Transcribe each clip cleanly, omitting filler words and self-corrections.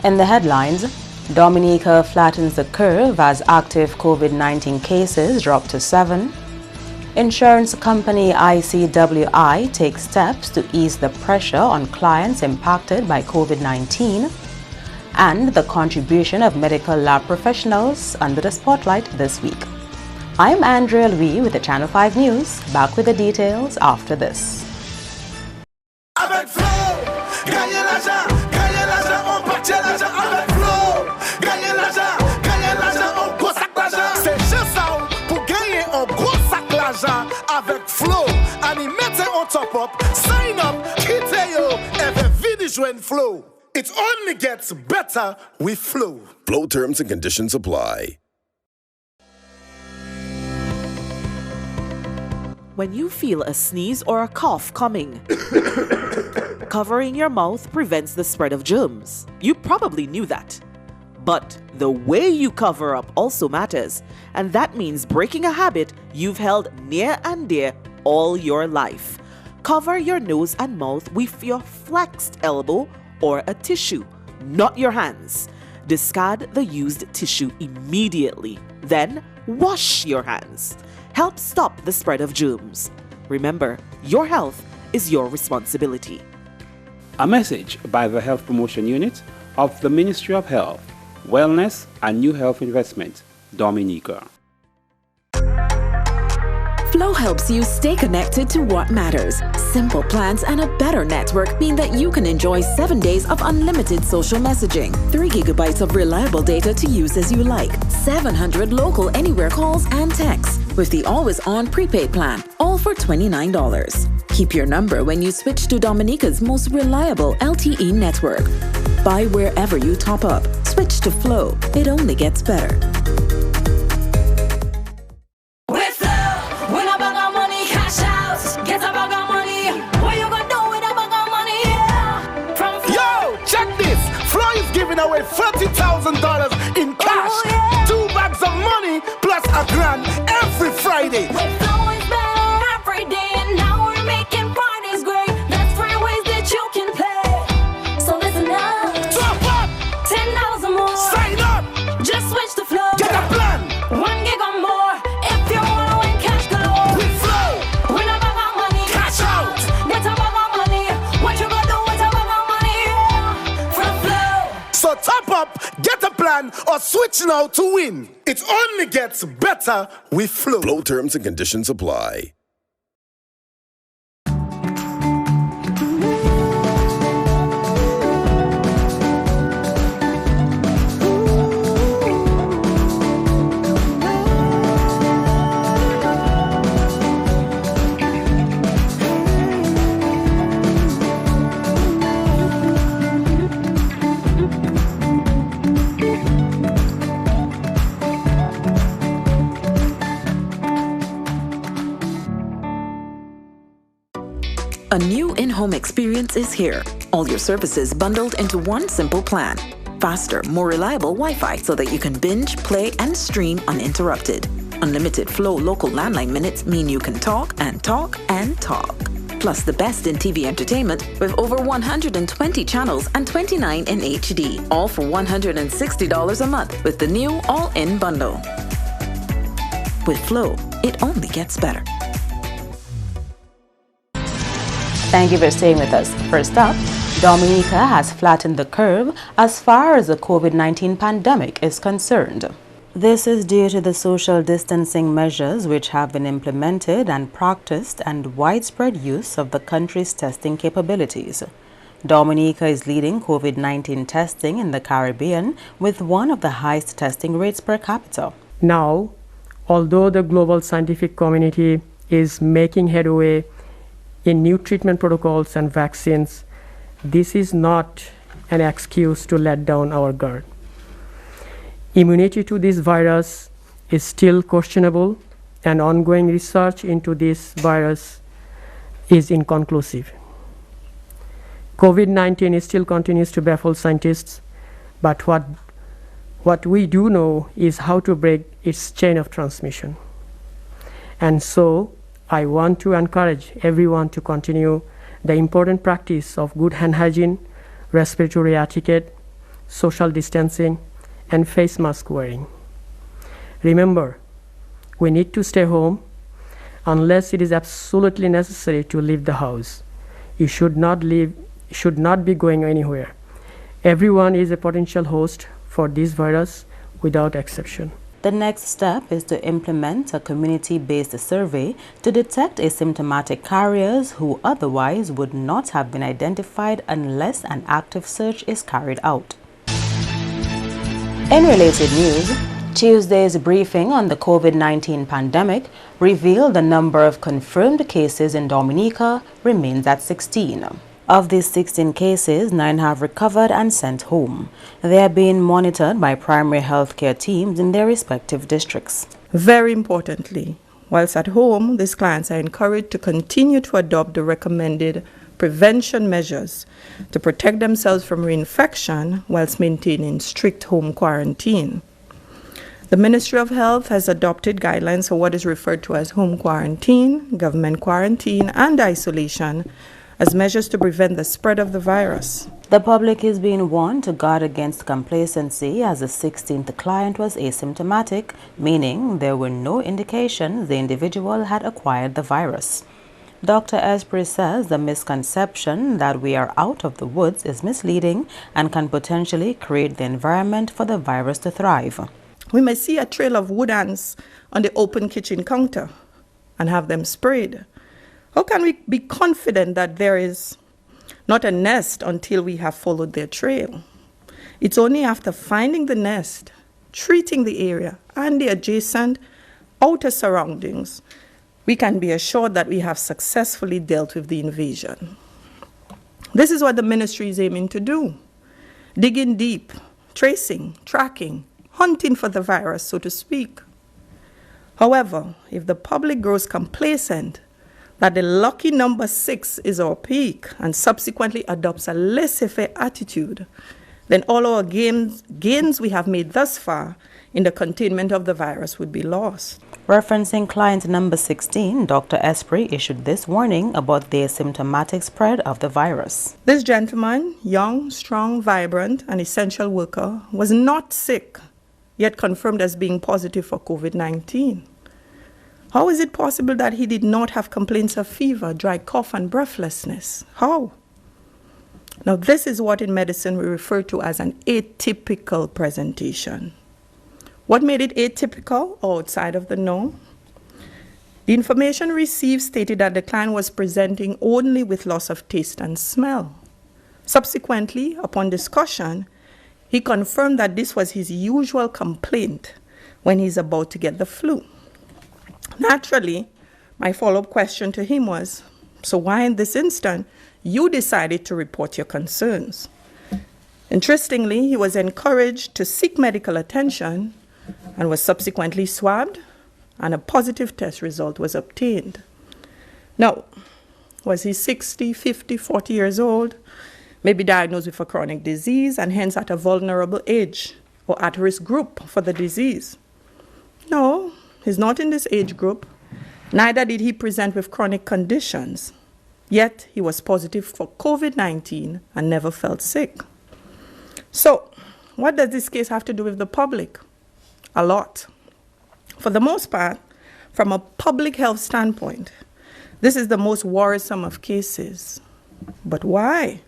In the headlines, Dominica flattens the curve as active COVID-19 cases drop to 7. Insurance company ICWI takes steps to ease the pressure on clients impacted by COVID-19. And the contribution of medical lab professionals under the spotlight this week. I'm Andrea Louis with the Channel 5 News. Back with the details after this. Avec Flow, animé on top up, sign up, quittez yo, every video join Flow. It only gets better with Flow. Flow terms and conditions apply. When you feel a sneeze or a cough coming, covering your mouth prevents the spread of germs. You probably knew that. But the way you cover up also matters, and that means breaking a habit you've held near and dear all your life. Cover your nose and mouth with your flexed elbow or a tissue, not your hands. Discard the used tissue immediately. Then wash your hands. Help stop the spread of germs. Remember, your health is your responsibility. A message by the Health Promotion Unit of the Ministry of Health, Wellness and New Health Investment, Dominica. Flow helps you stay connected to what matters. Simple plans and a better network mean that you can enjoy 7 days of unlimited social messaging, 3 gigabytes of reliable data to use as you like, 700 local anywhere calls and texts with the always-on prepaid plan, all for $29. Keep your number when you switch to Dominica's most reliable LTE network. Buy wherever you top up. Switch to Flow. It only gets better. Away $40,000 in cash, 2 bags of money plus a grand every Friday. We're flowing better every day, and now we're making parties great. That's 3 ways that you can play. So listen up. Top up. $10 or more. Sign up. Just switch to Flow. Get a plan. 1 gig or more. If you want to win cash galore. With Flow. Win a bag of money. Cash out. Get a bag of money. What you gonna do with a bag of money? From Flow. So top up, get a plan, or switch now to win. It only gets better with Flow. Flow terms and conditions apply. A new in-home experience is here. All your services bundled into one simple plan. Faster, more reliable Wi-Fi so that you can binge, play, and stream uninterrupted. Unlimited Flow local landline minutes mean you can talk and talk and talk. Plus the best in TV entertainment with over 120 channels and 29 in HD. All for $160 a month with the new all-in bundle. With Flow, it only gets better. Thank you for staying with us. First up, Dominica has flattened the curve as far as the COVID-19 pandemic is concerned. This is due to the social distancing measures which have been implemented and practiced and widespread use of the country's testing capabilities. Dominica is leading COVID-19 testing in the Caribbean with one of the highest testing rates per capita. Now, although the global scientific community is making headway in new treatment protocols and vaccines, this is not an excuse to let down our guard. Immunity to this virus is still questionable, and ongoing research into this virus is inconclusive. COVID-19 still continues to baffle scientists, but what we do know is how to break its chain of transmission. And so, I want to encourage everyone to continue the important practice of good hand hygiene, respiratory etiquette, social distancing, and face mask wearing. Remember, we need to stay home unless it is absolutely necessary to leave the house. You should not be going anywhere. Everyone is a potential host for this virus without exception. The next step is to implement a community-based survey to detect asymptomatic carriers who otherwise would not have been identified unless an active search is carried out. In related news, Tuesday's briefing on the COVID-19 pandemic revealed the number of confirmed cases in Dominica remains at 16. Of these 16 cases, 9 have recovered and sent home. They are being monitored by primary healthcare teams in their respective districts. Very importantly, whilst at home, these clients are encouraged to continue to adopt the recommended prevention measures to protect themselves from reinfection whilst maintaining strict home quarantine. The Ministry of Health has adopted guidelines for what is referred to as home quarantine, government quarantine, and isolation as measures to prevent the spread of the virus. The public is being warned to guard against complacency as the 16th client was asymptomatic, meaning there were no indications the individual had acquired the virus. Dr. Esprit says the misconception that we are out of the woods is misleading and can potentially create the environment for the virus to thrive. We may see a trail of wood ants on the open kitchen counter and have them sprayed. How can we be confident that there is not a nest until we have followed their trail? It's only after finding the nest, treating the area and the adjacent outer surroundings, we can be assured that we have successfully dealt with the invasion. This is what the ministry is aiming to do: digging deep, tracing, tracking, hunting for the virus, so to speak. However, if the public grows complacent that the lucky number 6 is our peak and subsequently adopts a laissez-faire attitude, then all our gains we have made thus far in the containment of the virus would be lost. Referencing client number 16, Dr. Esprit issued this warning about the asymptomatic spread of the virus. This gentleman, young, strong, vibrant, and essential worker, was not sick, yet confirmed as being positive for COVID-19. How is it possible that he did not have complaints of fever, dry cough, and breathlessness? How? Now, this is what in medicine we refer to as an atypical presentation. What made it atypical or outside of the norm? The information received stated that the client was presenting only with loss of taste and smell. Subsequently, upon discussion, he confirmed that this was his usual complaint when he's about to get the flu. Naturally, my follow-up question to him was, so why in this instant you decided to report your concerns? Interestingly, he was encouraged to seek medical attention and was subsequently swabbed, and a positive test result was obtained. Now, was he 60, 50, 40 years old, maybe diagnosed with a chronic disease and hence at a vulnerable age or at-risk group for the disease? No, he's not in this age group. Neither did he present with chronic conditions. Yet he was positive for COVID-19 and never felt sick. So, what does this case have to do with the public? A lot. For the most part, from a public health standpoint, this is the most worrisome of cases. But why?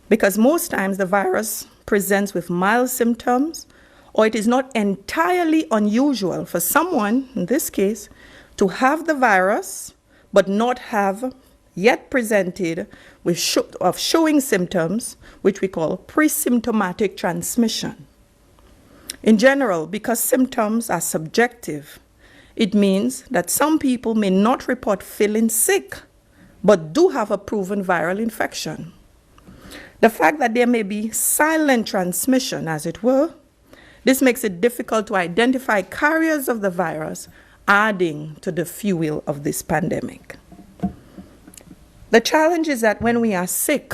Because most times the virus presents with mild symptoms, or it is not entirely unusual for someone, in this case, to have the virus but not have yet presented with showing symptoms, which we call pre-symptomatic transmission. In general, because symptoms are subjective, it means that some people may not report feeling sick, but do have a proven viral infection. The fact that there may be silent transmission, as it were, this makes it difficult to identify carriers of the virus, adding to the fuel of this pandemic. The challenge is that when we are sick,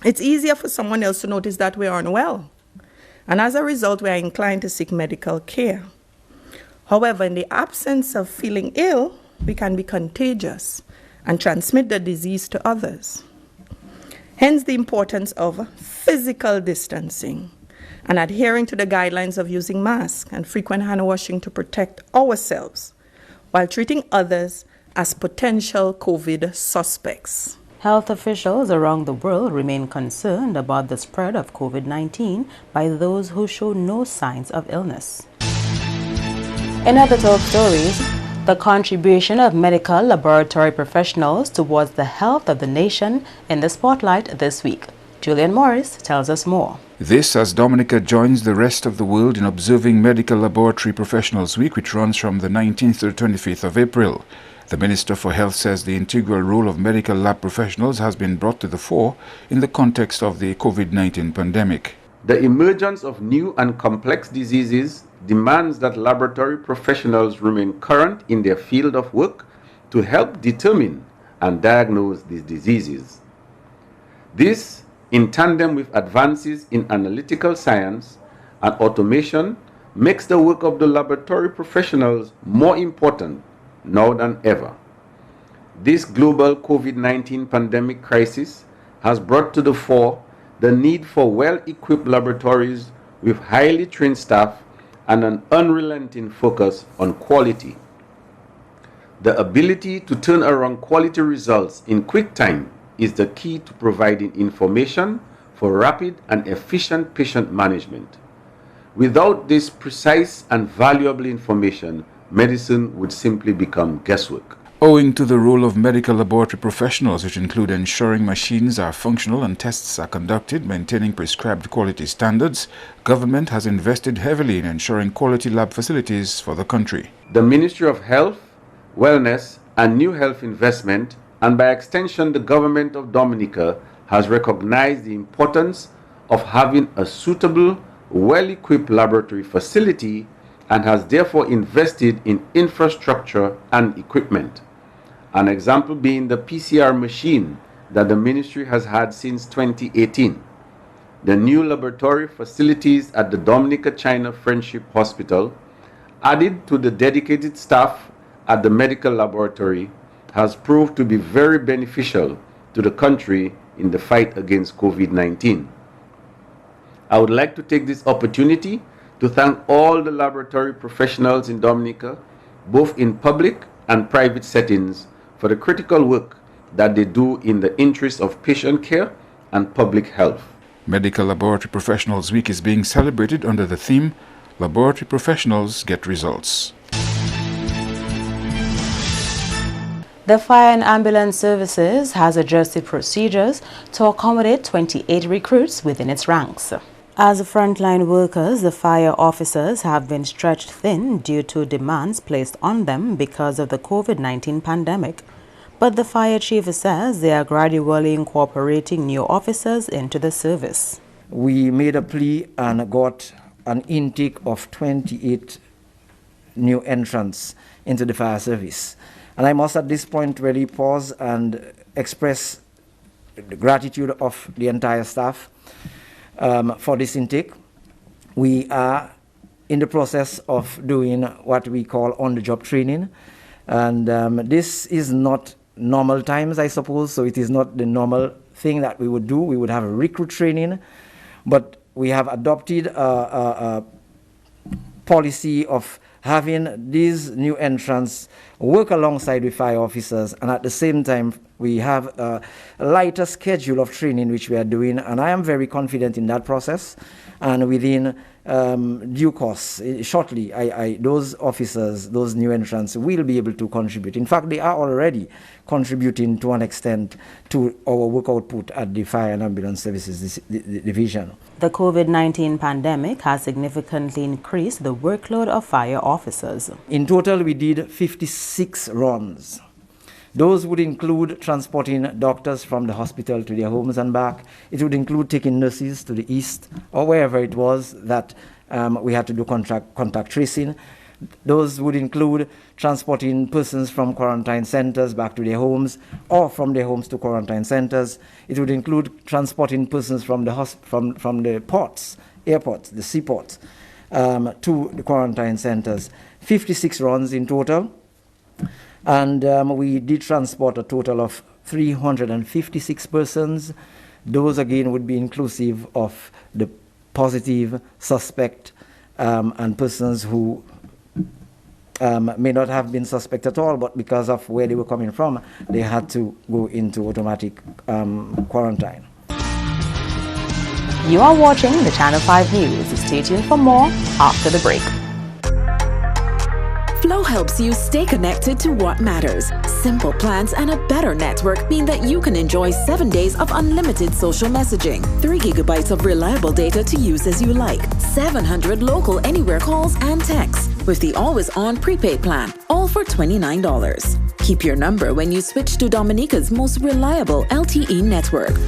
it's easier for someone else to notice that we are unwell. And as a result, we are inclined to seek medical care. However, in the absence of feeling ill, we can be contagious and transmit the disease to others. Hence the importance of physical distancing and adhering to the guidelines of using masks and frequent hand washing to protect ourselves while treating others as potential COVID suspects. Health officials around the world remain concerned about the spread of COVID-19 by those who show no signs of illness. In other top stories, the contribution of medical laboratory professionals towards the health of the nation in the spotlight this week. Julian Morris tells us more. This as Dominica joins the rest of the world in observing Medical Laboratory Professionals Week, which runs from the 19th to the 25th of April. The Minister for Health says the integral role of medical lab professionals has been brought to the fore in the context of the COVID-19 pandemic. The emergence of new and complex diseases demands that laboratory professionals remain current in their field of work to help determine and diagnose these diseases. This, in tandem with advances in analytical science and automation, makes the work of the laboratory professionals more important now than ever. This global COVID-19 pandemic crisis has brought to the fore the need for well-equipped laboratories with highly trained staff and an unrelenting focus on quality. The ability to turn around quality results in quick time is the key to providing information for rapid and efficient patient management. Without this precise and valuable information, medicine would simply become guesswork. Owing to the role of medical laboratory professionals, which include ensuring machines are functional and tests are conducted, maintaining prescribed quality standards, government has invested heavily in ensuring quality lab facilities for the country. The Ministry of Health, Wellness and New Health Investment, and by extension the government of Dominica, has recognized the importance of having a suitable, well-equipped laboratory facility and has therefore invested in infrastructure and equipment. An example being the PCR machine that the ministry has had since 2018. The new laboratory facilities at the Dominica China Friendship Hospital, added to the dedicated staff at the medical laboratory, has proved to be very beneficial to the country in the fight against COVID-19. I would like to take this opportunity to thank all the laboratory professionals in Dominica, both in public and private settings, for the critical work that they do in the interest of patient care and public health. Medical Laboratory Professionals Week is being celebrated under the theme, Laboratory Professionals Get Results. The Fire and Ambulance Services has adjusted procedures to accommodate 28 recruits within its ranks. As frontline workers, the fire officers have been stretched thin due to demands placed on them because of the COVID-19 pandemic. But the fire chief says they are gradually incorporating new officers into the service. We made a plea and got an intake of 28 new entrants into the fire service. And I must at this point really pause and express the gratitude of the entire staff for this intake. We are in the process of doing what we call on-the-job training, and this is not normal times, I suppose, so it is not the normal thing that we would do. We would have a recruit training, but we have adopted a policy of having these new entrants work alongside with fire officers, and at the same time we have a lighter schedule of training which we are doing, and I am very confident in that process. And within due course, shortly, those officers, those new entrants will be able to contribute. In fact, they are already contributing to an extent to our work output at the Fire and Ambulance Services Division. The COVID-19 pandemic has significantly increased the workload of fire officers. In total, we did 56 runs. Those would include transporting doctors from the hospital to their homes and back. It would include taking nurses to the east or wherever it was that we had to do contact tracing. Those would include transporting persons from quarantine centers back to their homes or from their homes to quarantine centers. It would include transporting persons from the ports, airports, the seaports, to the quarantine centers. 56 runs in total. And we did transport a total of 356 persons Those again would be inclusive of the positive, suspect, and persons who may not have been suspect at all, but because of where they were coming from, they had to go into automatic quarantine. You are watching the Channel 5 News. Stay tuned for more after the break. Flow helps you stay connected to what matters. Simple plans and a better network mean that you can enjoy 7 days of unlimited social messaging, 3 gigabytes of reliable data to use as you like, 700 local anywhere calls and texts with the always-on prepaid plan, all for $29. Keep your number when you switch to Dominica's most reliable LTE network.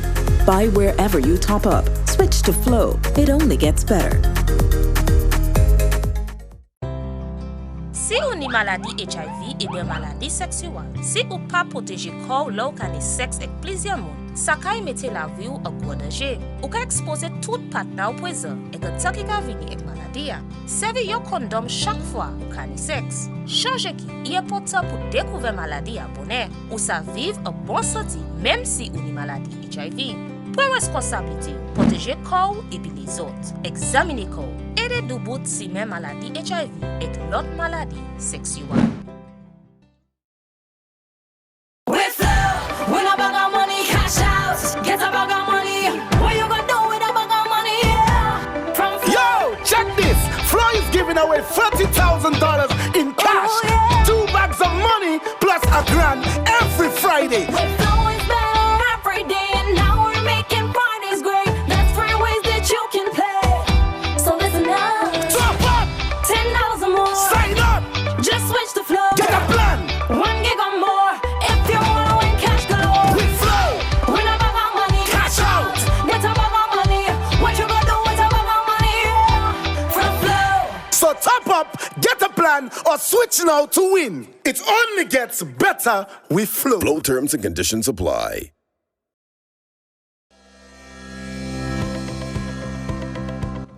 Buy wherever you top up. Switch to Flow. It only gets better. Si ou ni maladie HIV et bien maladie sexuelle, si ou pas protéger corps lors qu'on est sexe avec plusieurs monde, ça kay mette la vie ou en gros danger. Ou ka exposer tout partenaire au poison et que tant qu'il ka vini avec maladie. Servez yon condom chaque fois ou qu'on est sexe. Changer qui est important pour découvrir maladie à bonheur ou ça vivre en bonne santé même si ou ni maladie HIV. Pour responsabilité, protéger corps et puis les autres. Examiner corps. Aidez du bout si même maladie HIV et l'autre maladie sexuelle. With Flow, when a bag of money cash out, get a bag of money. What you gonna do with a bag of money? Yeah. From Flow. Yo, check this. Flow is giving away $30,000 in cash. Oh, yeah. 2 bags of money plus a grand every Friday. With Flow is better every day, and now we're making Fridays great. That's 3 ways that you can play. So listen up. Top up! $10 more. Sign up! Just switch to Flow. Get a plan! 1 gig or more. If you wanna win cash galore. With Flow! Win a bag of money. Cash out! Get a bag of money. What you gonna do with a bag of money? Yeah. From Flow. So top up, get a plan, or switch now to win. It only gets better with Flow. Flow terms and conditions apply.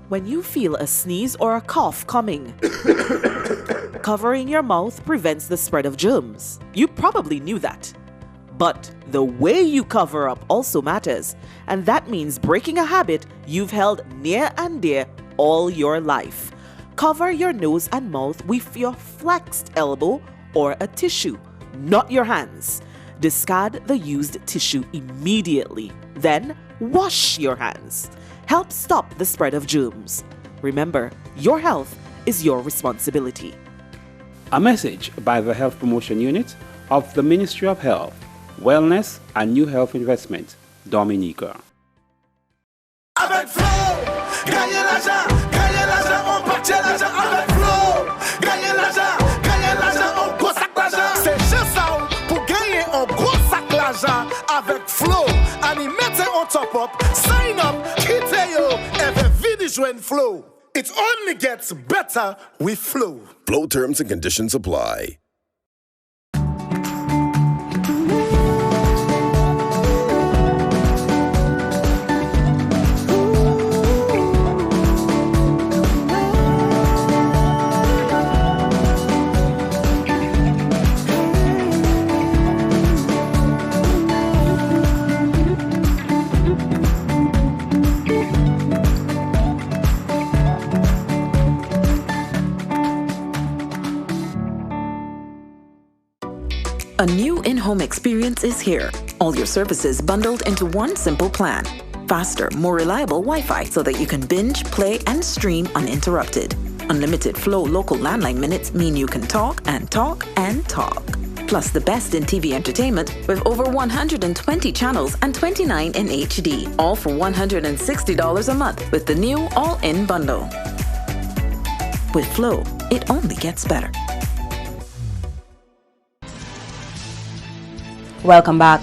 When you feel a sneeze or a cough coming, covering your mouth prevents the spread of germs. You probably knew that. But the way you cover up also matters, and that means breaking a habit you've held near and dear all your life. Cover your nose and mouth with your flexed elbow or a tissue, not your hands. Discard the used tissue immediately. Then wash your hands. Help stop the spread of germs. Remember, your health is your responsibility. A message by the Health Promotion Unit of the Ministry of Health, Wellness and New Health Investment, Dominica. Avec Flow, gagnez l'argent, on partit l'argent avec Flow. Gagnez l'argent, on gros sac l'argent. C'est juste ça pour gagner un gros sac l'argent avec Flow. Animez on top up, sign up, quittez yo, et venez joindre Flow. It only gets better with Flow. Flow terms and conditions apply. A new in-home experience is here. All your services bundled into one simple plan. Faster, more reliable Wi-Fi so that you can binge, play, and stream uninterrupted. Unlimited Flow local landline minutes mean you can talk and talk and talk. Plus the best in TV entertainment with over 120 channels and 29 in HD, all for $160 a month with the new all-in bundle. With Flow, it only gets better. Welcome back.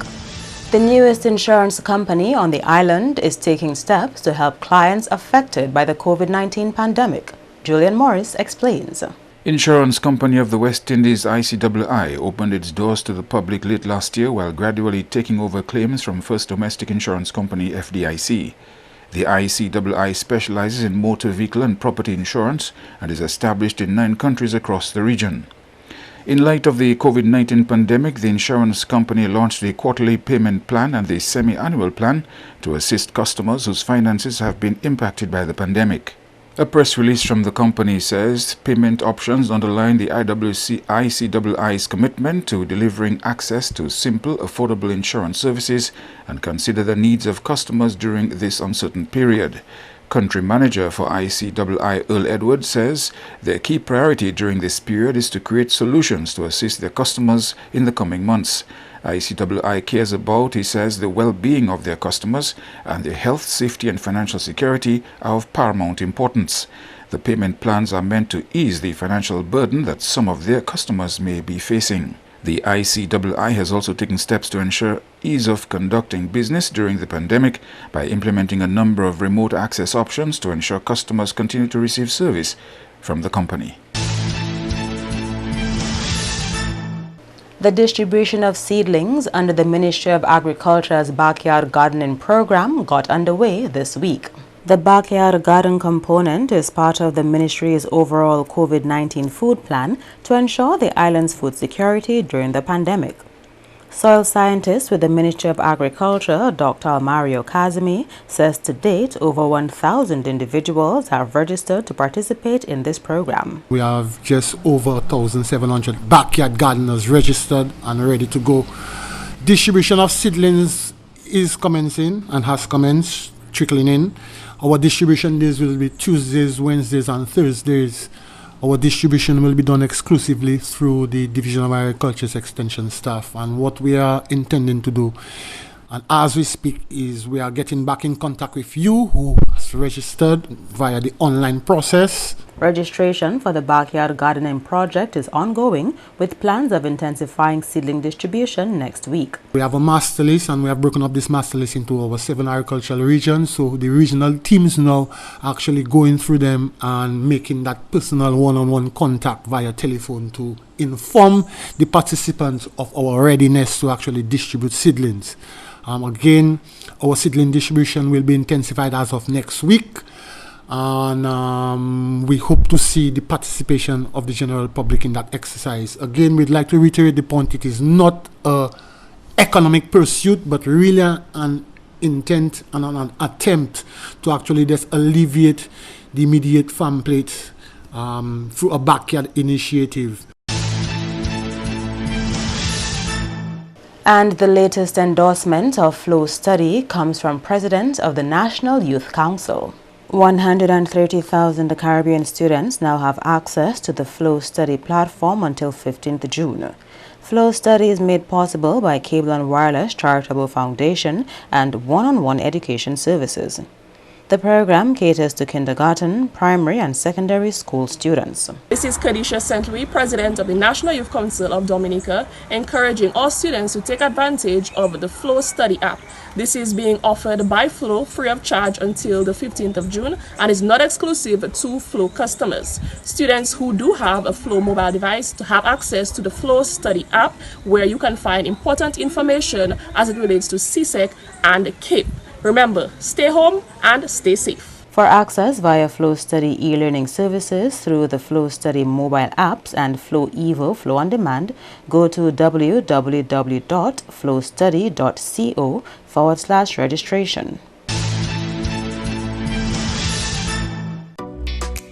The newest insurance company on the island is taking steps to help clients affected by the COVID-19 pandemic. Julian Morris explains. Insurance company of the West Indies ICII opened its doors to the public late last year while gradually taking over claims from First Domestic Insurance Company FDIC. The ICII specializes in motor vehicle and property insurance and is established in 9 countries across the region. In light of the COVID-19 pandemic, the insurance company launched the quarterly payment plan and the semi-annual plan to assist customers whose finances have been impacted by the pandemic. A press release from the company says payment options underline the ICII's commitment to delivering access to simple, affordable insurance services and consider the needs of customers during this uncertain period. Country manager for ICII, Earl Edwards, says their key priority during this period is to create solutions to assist their customers in the coming months. ICII cares about, he says, the well-being of their customers, and their health, safety and financial security are of paramount importance. The payment plans are meant to ease the financial burden that some of their customers may be facing. The ICII has also taken steps to ensure ease of conducting business during the pandemic by implementing a number of remote access options to ensure customers continue to receive service from the company. The distribution of seedlings under the Ministry of Agriculture's Backyard Gardening Program got underway this week. The Backyard Garden component is part of the Ministry's overall COVID-19 food plan to ensure the island's food security during the pandemic. Soil scientist with the Ministry of Agriculture, Dr. Mario Kazimi, says to date over 1,000 individuals have registered to participate in this program. We have just over 1,700 backyard gardeners registered and ready to go. Distribution of seedlings is commencing and has commenced, trickling in. Our distribution days will be Tuesdays, Wednesdays and Thursdays. Our distribution will be done exclusively through the Division of Agriculture's extension staff. And what we are intending to do, and as we speak, is we are getting back in contact with you who has registered via the online process. Registration for the Backyard Gardening Project is ongoing, with plans of intensifying seedling distribution next week. We have a master list, and we have broken up this master list into our 7 agricultural regions. So the regional teams now actually going through them and making that personal one-on-one contact via telephone to inform the participants of our readiness to actually distribute seedlings. Again, our seedling distribution will be intensified as of next week. And we hope to see the participation of the general public in that exercise. Again, we'd like to reiterate the point, it is not an economic pursuit, but really an intent and an attempt to actually just alleviate the immediate farm plate through a backyard initiative. And the latest endorsement of Flow Study comes from President of the National Youth Council. 130,000 Caribbean students now have access to the Flow Study platform until 15th June. Flow Study is made possible by Cable and Wireless Charitable Foundation and one-on-one education services. The program caters to kindergarten, primary and secondary school students. This is Kadisha St. Louis, President of the National Youth Council of Dominica, encouraging all students to take advantage of the Flow Study app. This is being offered by Flow free of charge until the 15th of June and is not exclusive to Flow customers. Students who do have a Flow mobile device to have access to the Flow Study app, where you can find important information as it relates to CSEC and CAPE. Remember, stay home and stay safe. For access via Flow Study e-learning services through the Flow Study mobile apps and Flow Evo Flow on Demand, go to www.flowstudy.co/registration.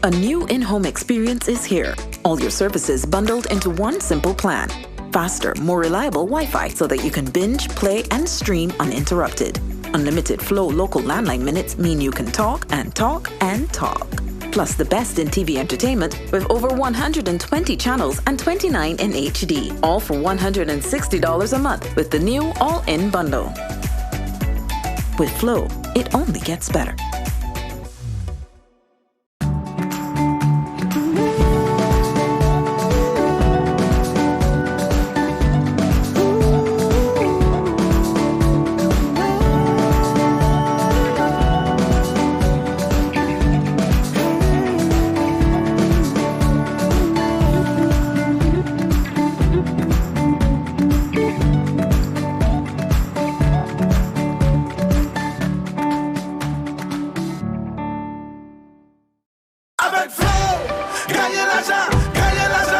A new in-home experience is here. All your services bundled into one simple plan. Faster, more reliable Wi-Fi so that you can binge, play, and stream uninterrupted. Unlimited Flow local landline minutes mean you can talk and talk and talk. Plus the best in TV entertainment with over 120 channels and 29 in HD. All for $160 a month with the new all-in bundle. With Flow, it only gets better. Avec Flow, gagner l'argent,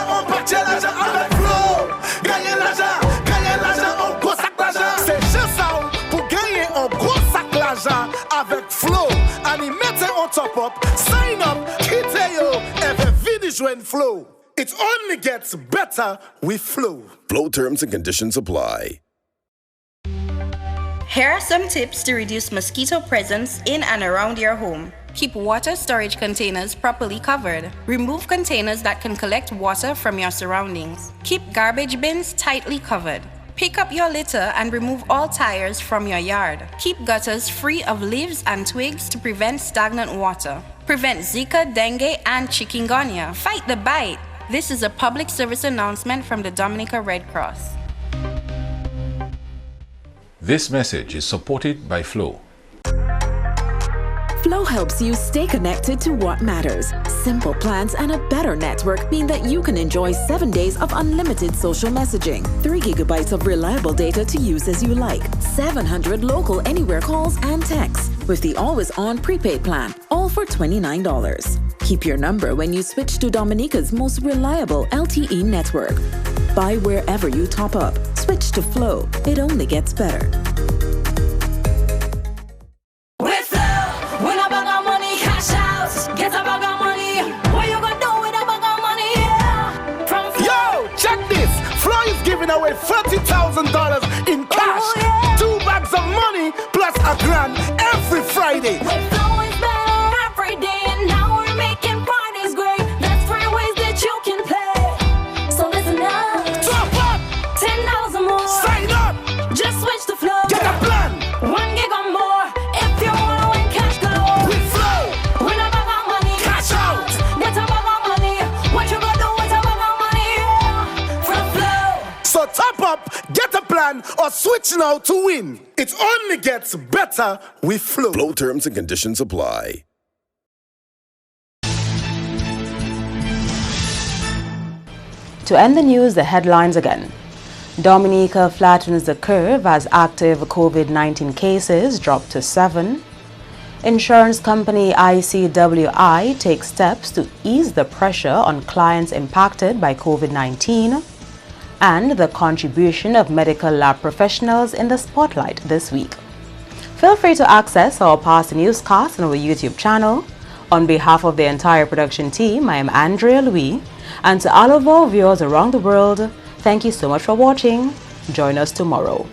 on partit l'argent avec Flow. top up, sign up, Kiteo, NewsWed Flow. It only gets better with Flow. Flow terms and conditions apply. Here are some tips to reduce mosquito presence in and around your home. Keep water storage containers properly covered. Remove containers that can collect water from your surroundings. Keep garbage bins tightly covered. Pick up your litter and remove all tires from your yard. Keep gutters free of leaves and twigs to prevent stagnant water. Prevent Zika, dengue, and chikungunya. Fight the bite. This is a public service announcement from the Dominica Red Cross. This message is supported by Flow. Flow helps you stay connected to what matters. Simple plans and a better network mean that you can enjoy 7 days of unlimited social messaging, 3 gigabytes of reliable data to use as you like, 700 local anywhere calls and texts, with the always-on prepaid plan, all for $29. Keep your number when you switch to Dominica's most reliable LTE network. Buy wherever you top up. Switch to Flow. It only gets better. With Flow, win a bag of money, cash out, get a bag of money. What you gonna do with a bag of money? Yeah. From Flow. Yo, check this. Flow is giving away $30,000 in cash. Oh, yeah. 2 bags of money plus a grand every Friday. With Flow is better every day, and now we're making parties great. That's 3 ways that you can play. So listen up. Top up. $10 more. Sign up. Just switch to Flow. Get a plan. 1 gig or more. If you wanna win cash galore. With Flow. Win a bag of money. Cash out. Get a bag of money. What you gonna do with a bag of money? Yeah. From Flow. So top up, get a plan, or switch now to win. It only gets better with Flow. Flow terms and conditions apply. To end the news, the headlines again. Dominica flattens the curve as active COVID-19 cases drop to 7. Insurance company ICWI takes steps to ease the pressure on clients impacted by COVID-19. And the contribution of medical lab professionals in the spotlight this week. Feel free to access our past newscasts on our YouTube channel. On behalf of the entire production team, I am Andrea Louis. And to all of our viewers around the world, thank you so much for watching. Join us tomorrow.